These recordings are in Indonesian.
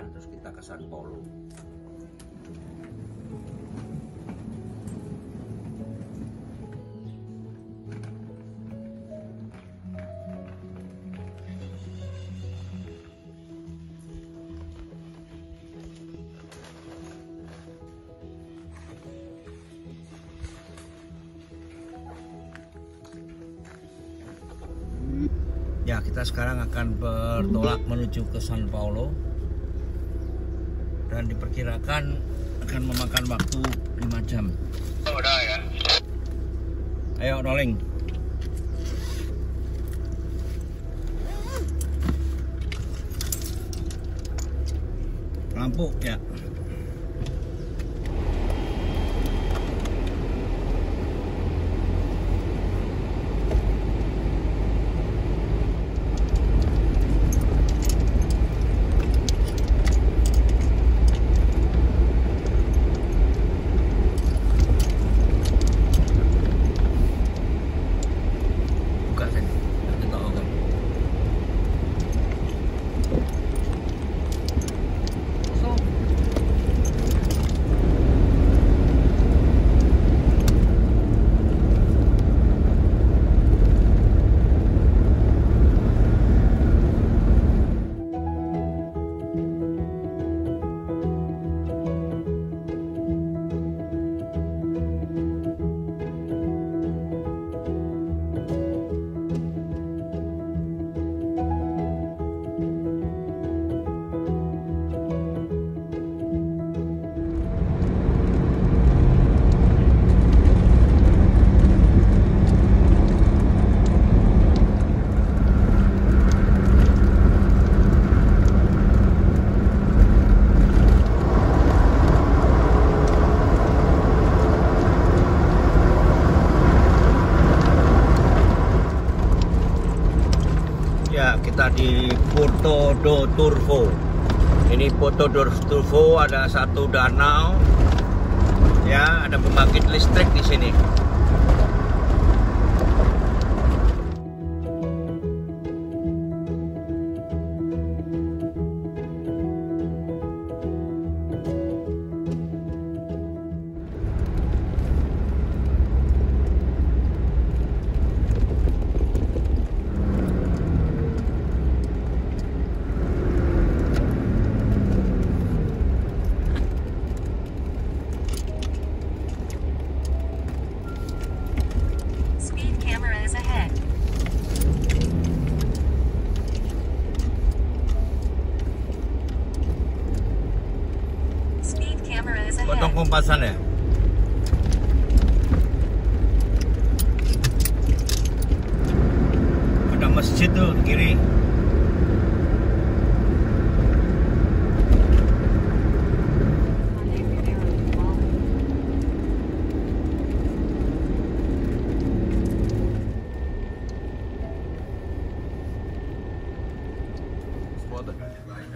makan, terus kita ke San Paulo. Ya, kita sekarang akan bertolak menuju ke San Paulo dan diperkirakan akan memakan waktu 5 jam. Udah ya. Ayo rolling. Lampu ya. Kita di Porto do Turvo. Ini Porto do Turvo, ada satu danau, ya, ada pembangkit listrik di sini. Potong kompasan ya. Ada masjid tuh kiri.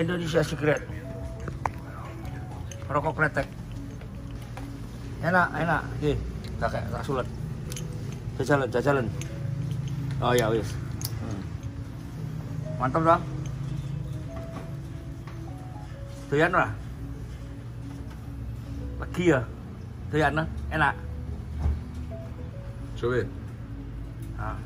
Indonesia Secret. Rokok kretek. Enak. Oke, tak sulit. Jajalan. Oh ya wis. Mantap dong. Doyan lah. Lagi ya. Doyan lah, enak. Coba. Nah.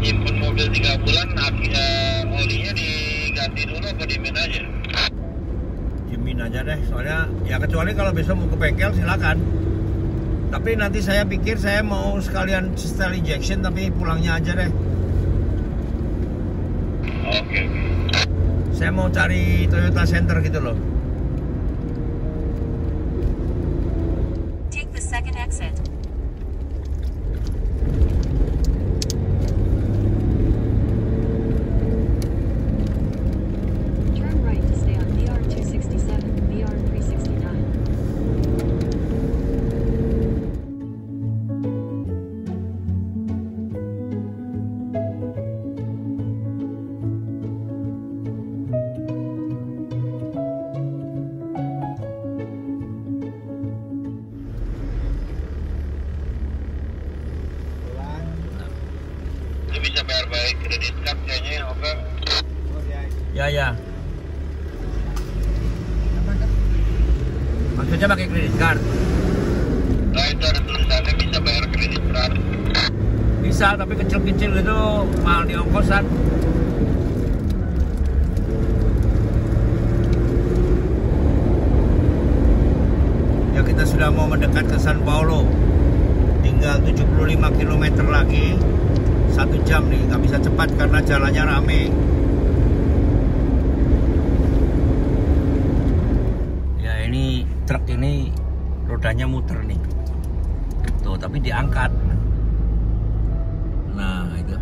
Nyimpen mobil 3 bulan, olinya diganti dulu apa dimin aja? Dimin aja deh, soalnya ya kecuali kalau besok mau ke bengkel silakan. Tapi nanti saya pikir saya mau sekalian setel injection tapi pulangnya aja deh. Oke. Saya mau cari Toyota Center gitu loh. Take the second exit. pakai kredit card kayaknya, oke? Ya. Maksudnya pakai kredit card? Nah, itu ada tulisannya bisa bayar kredit card. Bisa, tapi kecil-kecil itu mahal di ongkosan. Ya, kita sudah mau mendekat ke San Paulo. Tinggal 75 km lagi. 1 jam nih, nggak bisa cepat karena jalannya rame. Ya, ini truk ini rodanya muter nih. Tuh, tapi diangkat. Nah, itu.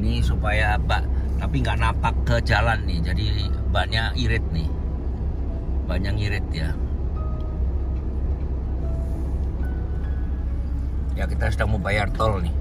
Ini supaya bak, tapi nggak napak ke jalan nih. Jadi baknya irit nih. Banyak irit ya. Ya, kita sedang mau bayar tol nih.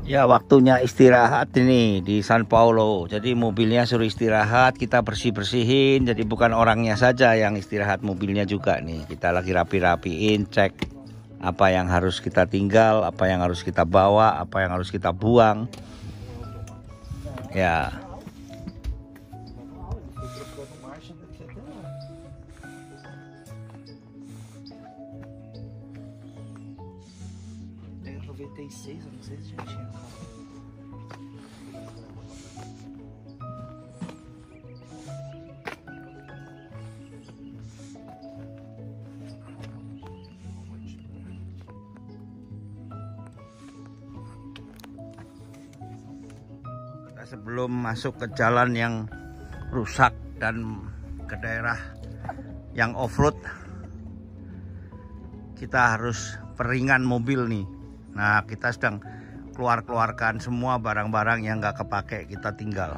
Ya, waktunya istirahat ini di San Paulo. Jadi mobilnya suruh istirahat, kita bersih-bersihin. Jadi bukan orangnya saja yang istirahat, mobilnya juga nih. Kita lagi rapi-rapiin, cek apa yang harus kita tinggal, apa yang harus kita bawa, apa yang harus kita buang. Ya. Sebelum masuk ke jalan yang rusak dan ke daerah yang off-road, kita harus peringan mobil nih. Nah, kita sedang keluarkan semua barang-barang yang nggak kepake, kita tinggal.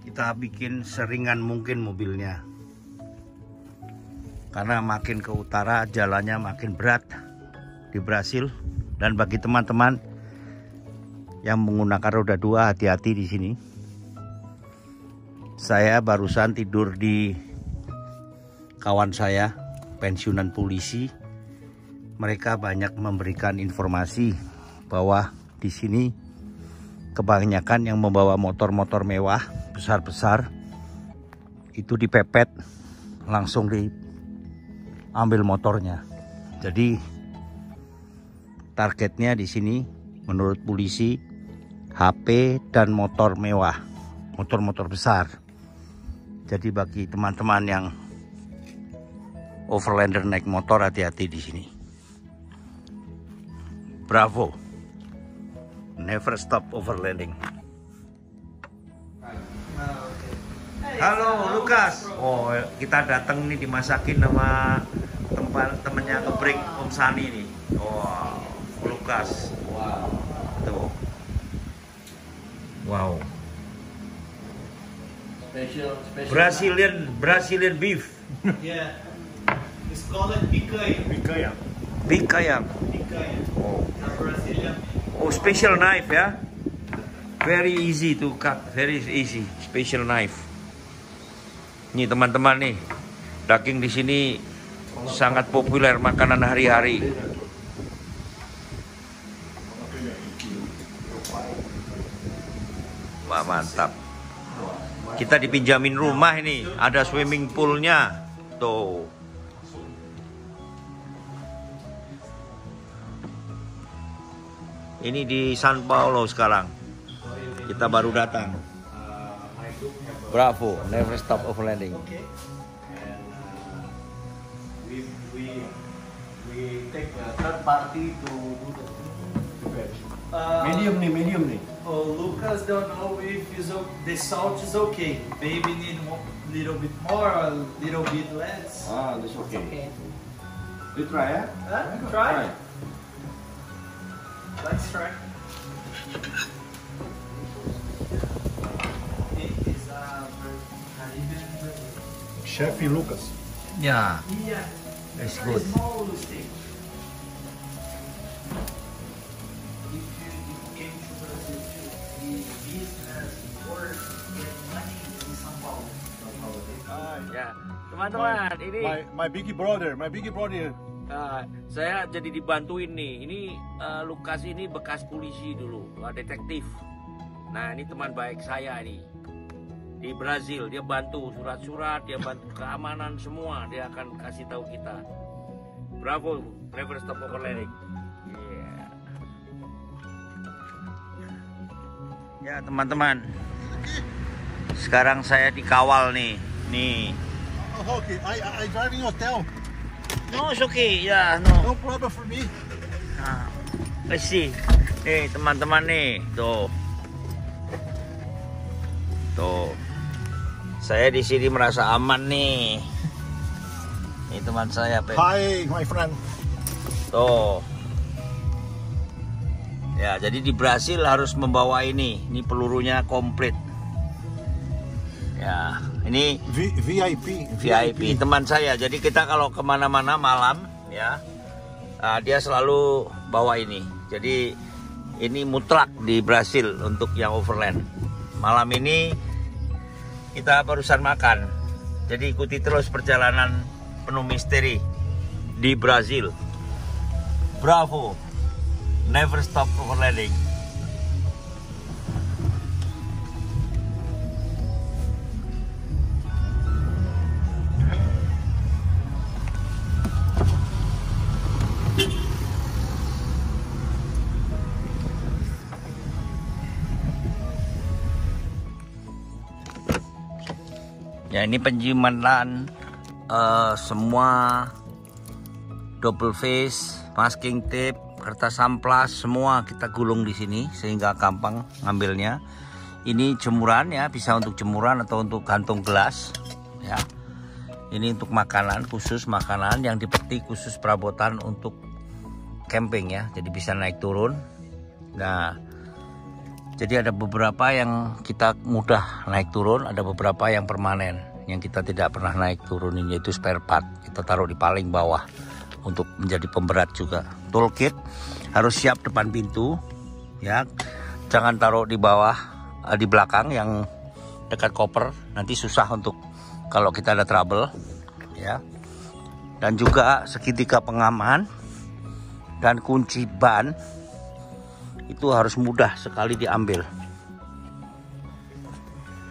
Kita bikin seringan mungkin mobilnya, karena makin ke utara jalannya makin berat di Brasil. Dan bagi teman-teman yang menggunakan roda 2, hati-hati di sini. Saya barusan tidur di kawan saya, pensiunan polisi. Mereka banyak memberikan informasi bahwa di sini kebanyakan yang membawa motor-motor mewah besar-besar itu dipepet, langsung diambil motornya. Jadi targetnya di sini menurut polisi HP dan motor mewah, motor-motor besar. Jadi bagi teman-teman yang overlander naik motor, hati-hati di sini. Bravo, never stop overlanding. Halo Lukas. Oh, kita datang nih dimasakin sama temennya ngebreak Om Sani nih. Wow, Lukas. Wow. Tuh. Wow. Special Brazilian beef. Yeah. It's called picanha. Picanha. Oh. Brazilian. Oh, special knife ya. Very easy to cut, very easy. Special knife. Nih teman-teman nih, daging di sini sangat populer, makanan hari-hari. Wah, mantap. Kita dipinjamin rumah ini, ada swimming poolnya. Tuh. Ini di San Paulo sekarang. Kita baru datang. Bravo, never stop overlanding. We take a third party to do the medium nih. Oh, Lucas don't know if the salt is okay. Baby need a little bit more, a little bit less. Ah, that's okay. You try, ya? Try. Let's try. It is Caribbean. Chef Lucas. Ya, Yeah. it's good. Small steak. teman-teman, ini My biggie brother, saya jadi dibantuin nih. Ini Lukas ini bekas polisi dulu, detektif. Nah, ini teman baik saya nih di Brazil. Dia bantu surat-surat, dia bantu keamanan semua. Dia akan kasih tahu kita. Bravo, never stop overlanding. Yeah. Ya teman-teman, sekarang saya dikawal nih. Oh, okay, I driving hotel. No, it's okay. Ya, no. No problem for me. Let's see. Nih teman-teman nih, tuh. Saya di sini merasa aman nih. Ini teman saya, Pak. Hi, my friend. Tuh. Ya, jadi di Brasil harus membawa ini. Ini pelurunya komplit. Ya, ini VIP teman saya. Jadi kita kalau kemana-mana malam, ya, dia selalu bawa ini. Jadi ini mutlak di Brasil untuk yang overland. Malam ini kita barusan makan. Jadi ikuti terus perjalanan penuh misteri di Brasil. Bravo, never stop overlanding. Ya, ini penjiman semua double face, masking tape, kertas amplas, semua kita gulung di sini sehingga gampang ngambilnya. Ini jemuran ya, bisa untuk jemuran atau untuk gantung gelas ya. Ini untuk makanan, khusus makanan yang dipetik, khusus perabotan untuk camping ya. Jadi bisa naik turun. Nah, jadi ada beberapa yang kita mudah naik turun, ada beberapa yang permanen, yang kita tidak pernah naik turunin, yaitu spare part. Kita taruh di paling bawah untuk menjadi pemberat juga. Toolkit harus siap depan pintu, ya. Jangan taruh di bawah, di belakang yang dekat koper. Nanti susah untuk kalau kita ada trouble, ya. Dan juga segitiga pengaman dan kunci ban. Itu harus mudah sekali diambil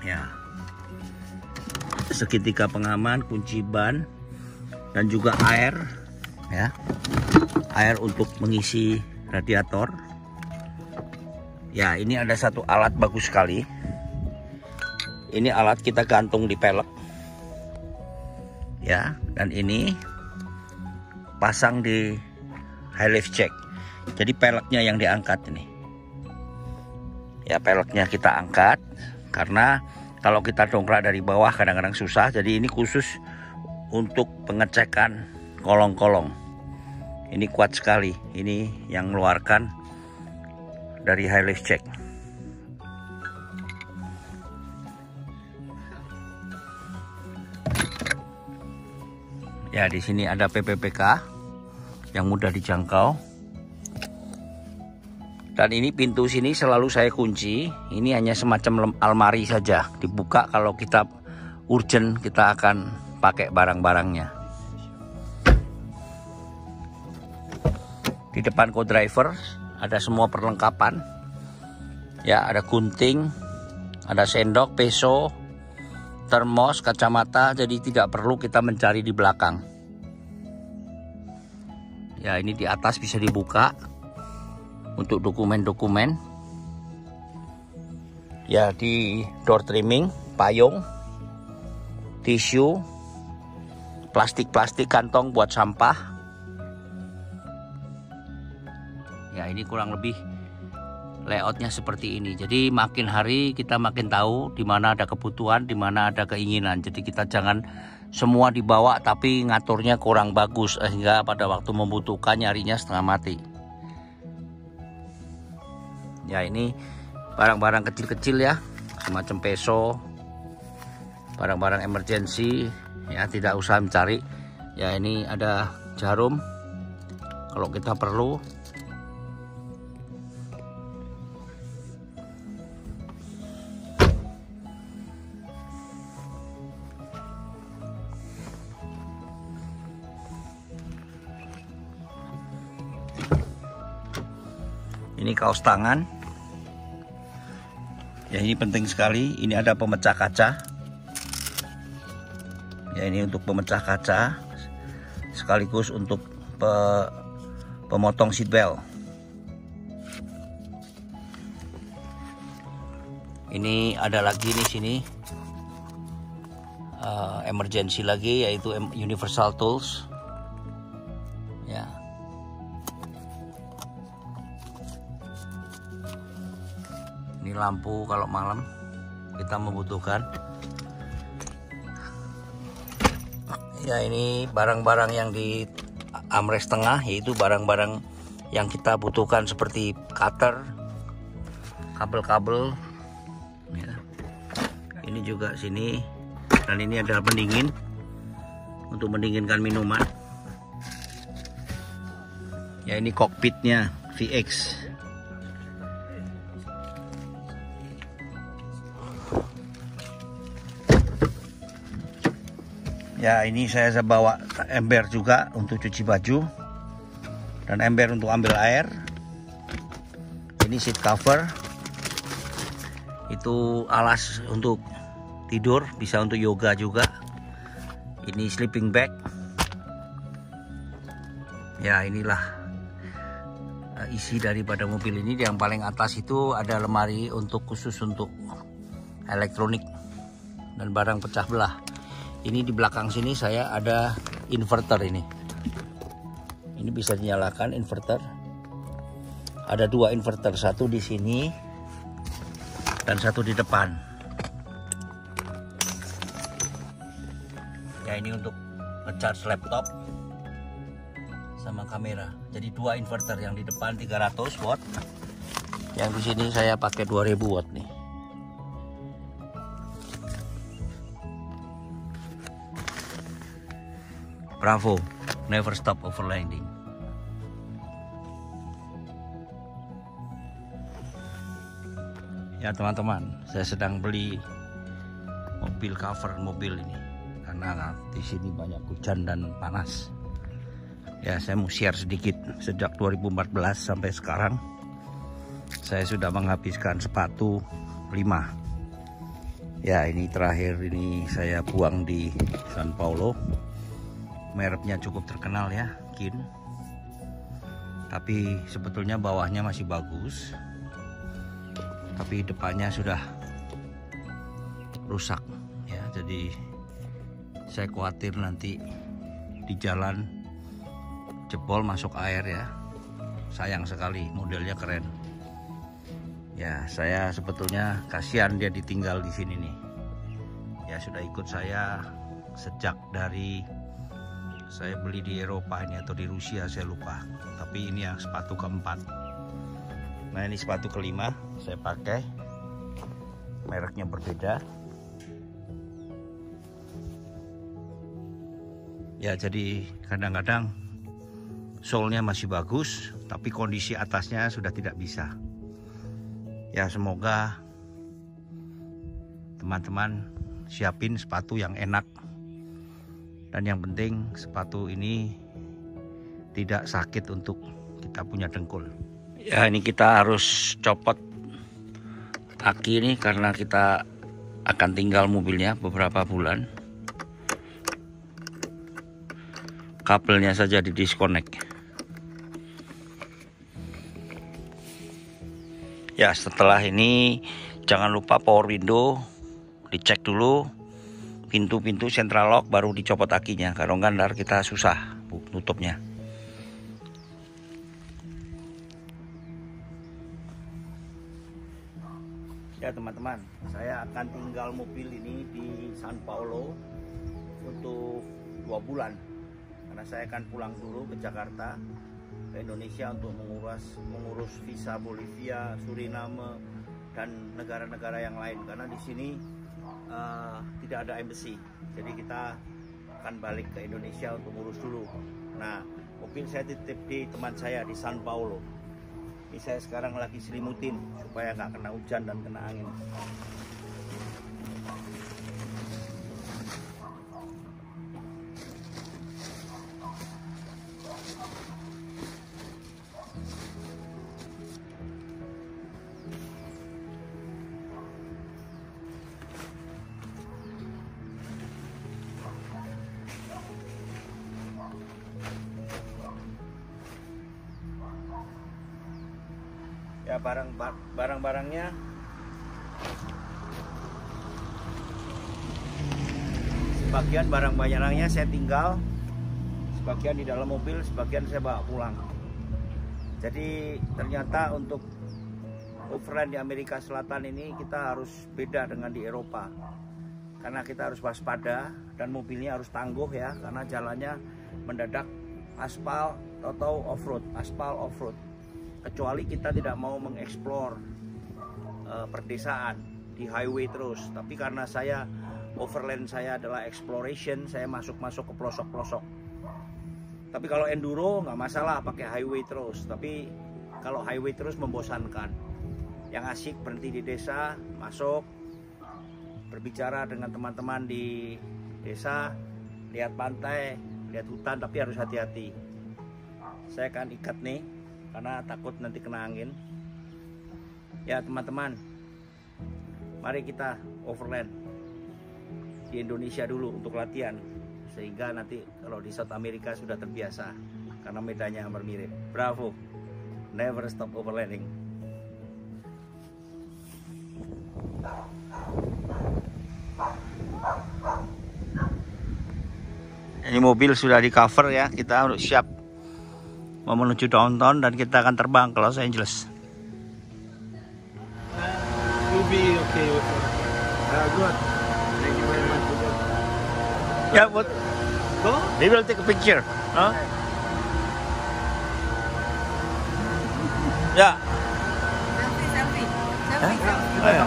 ya. Segitiga pengaman, kunci ban, dan juga air ya. Air untuk mengisi radiator ya. Ini ada satu alat bagus sekali. Ini alat kita gantung di pelek ya. Dan ini pasang di high lift check. Jadi peleknya yang diangkat ini. Ya, peleknya kita angkat karena kalau kita dongkrak dari bawah kadang-kadang susah. Jadi ini khusus untuk pengecekan kolong-kolong. Ini kuat sekali. Ini yang mengeluarkan dari high lift check. Ya, di sini ada PPPK yang mudah dijangkau. Dan ini pintu sini selalu saya kunci. Ini hanya semacam almari saja. Dibuka kalau kita urgent, kita akan pakai barang-barangnya. Di depan co-driver ada semua perlengkapan. Ya, ada gunting, ada sendok, peso, termos, kacamata. Jadi tidak perlu kita mencari di belakang. Ya, ini di atas bisa dibuka untuk dokumen-dokumen ya. Di door trimming, payung, tisu, plastik-plastik, kantong buat sampah ya. Ini kurang lebih layoutnya seperti ini. Jadi makin hari kita makin tahu di mana ada kebutuhan, di mana ada keinginan. Jadi kita jangan semua dibawa tapi ngaturnya kurang bagus sehingga pada waktu membutuhkan nyarinya setengah mati. Ya, ini barang-barang kecil-kecil ya, semacam peso, barang-barang emergency ya, tidak usah mencari. Ya, ini ada jarum kalau kita perlu. Ini kaos tangan. Ya, ini penting sekali. Ini ada pemecah kaca. Ya, ini untuk pemecah kaca sekaligus untuk pemotong seatbelt. Ini ada lagi di sini emergency lagi, yaitu universal tools. Ya. Ini lampu kalau malam kita membutuhkan. Ya, ini barang-barang yang di armrest tengah, yaitu barang-barang yang kita butuhkan seperti cutter, kabel-kabel. Ya. Ini juga sini, dan ini adalah pendingin untuk mendinginkan minuman. Ya, ini kokpitnya VX. Ya, ini saya bawa ember juga untuk cuci baju dan ember untuk ambil air. Ini seat cover, itu alas untuk tidur, bisa untuk yoga juga. Ini sleeping bag. Ya, inilah isi daripada mobil ini. Yang paling atas itu ada lemari untuk khusus untuk elektronik dan barang pecah belah. Ini di belakang sini saya ada inverter ini. Ini bisa dinyalakan inverter. Ada 2 inverter, satu di sini dan satu di depan. Ya, ini untuk ngecharge laptop sama kamera. Jadi 2 inverter, yang di depan 300 watt. Yang di sini saya pakai 2000 watt nih. Bravo, never stop overlanding. Ya teman-teman, saya sedang beli mobil cover mobil ini karena di sini banyak hujan dan panas. Ya, saya mau share sedikit. Sejak 2014 sampai sekarang saya sudah menghabiskan sepatu 5. Ya, ini terakhir ini saya buang di San Paulo. Mereknya cukup terkenal ya, Kin. Tapi sebetulnya bawahnya masih bagus. Tapi depannya sudah rusak ya. Jadi saya khawatir nanti di jalan jebol masuk air ya. Sayang sekali, modelnya keren. Ya, saya sebetulnya kasihan dia ditinggal di sini nih. Ya, sudah ikut saya sejak dari saya beli di Eropa ini atau di Rusia, saya lupa. Tapi ini yang sepatu keempat. Nah, ini sepatu kelima saya pakai. Mereknya berbeda. Ya, jadi kadang-kadang solnya masih bagus, tapi kondisi atasnya sudah tidak bisa. Ya, semoga teman-teman siapin sepatu yang enak. Dan yang penting sepatu ini tidak sakit untuk kita punya dengkul. Ya, ini kita harus copot aki ini karena kita akan tinggal mobilnya beberapa bulan. Kabelnya saja di disconnect. Ya, setelah ini jangan lupa power window dicek dulu. Pintu-pintu central lock baru dicopot akinya, kalau enggak ntar kita susah nutupnya. Ya teman-teman, saya akan tinggal mobil ini di San Paulo untuk 2 bulan. Karena saya akan pulang dulu ke Jakarta, ke Indonesia untuk mengurus visa Bolivia, Suriname, dan negara-negara yang lain. Karena di sini tidak ada embassy, jadi kita akan balik ke Indonesia untuk ngurus dulu. Nah, mobil saya titip di teman saya di San Paulo. Ini saya sekarang lagi selimutin supaya nggak kena hujan dan kena angin. Ya barang-barangnya sebagian barang-barangnya saya tinggal, sebagian di dalam mobil, sebagian saya bawa pulang. Jadi ternyata untuk overland di Amerika Selatan ini kita harus beda dengan di Eropa, karena kita harus waspada dan mobilnya harus tangguh ya, karena jalannya mendadak aspal atau off-road, aspal off-road. Kecuali kita tidak mau mengeksplor perdesaan di highway terus. Tapi karena saya overland saya adalah exploration, saya masuk-masuk ke pelosok-pelosok. Tapi kalau enduro nggak masalah pakai highway terus. Tapi kalau highway terus membosankan. Yang asik berhenti di desa, masuk, berbicara dengan teman-teman di desa, lihat pantai, lihat hutan, tapi harus hati-hati. Saya akan ikat nih karena takut nanti kena angin. Ya teman-teman, mari kita overland di Indonesia dulu untuk latihan, sehingga nanti kalau di South America sudah terbiasa karena medanya hampir mirip. Bravo, never stop overlanding. Ini mobil sudah di cover ya, kita siap mau menuju downtown dan kita akan terbang ke Los Angeles. You'll be okay with it. Good. Thank you very much. Yeah, but Go. we will take a picture. Huh? Yeah. Selfie. Ayo.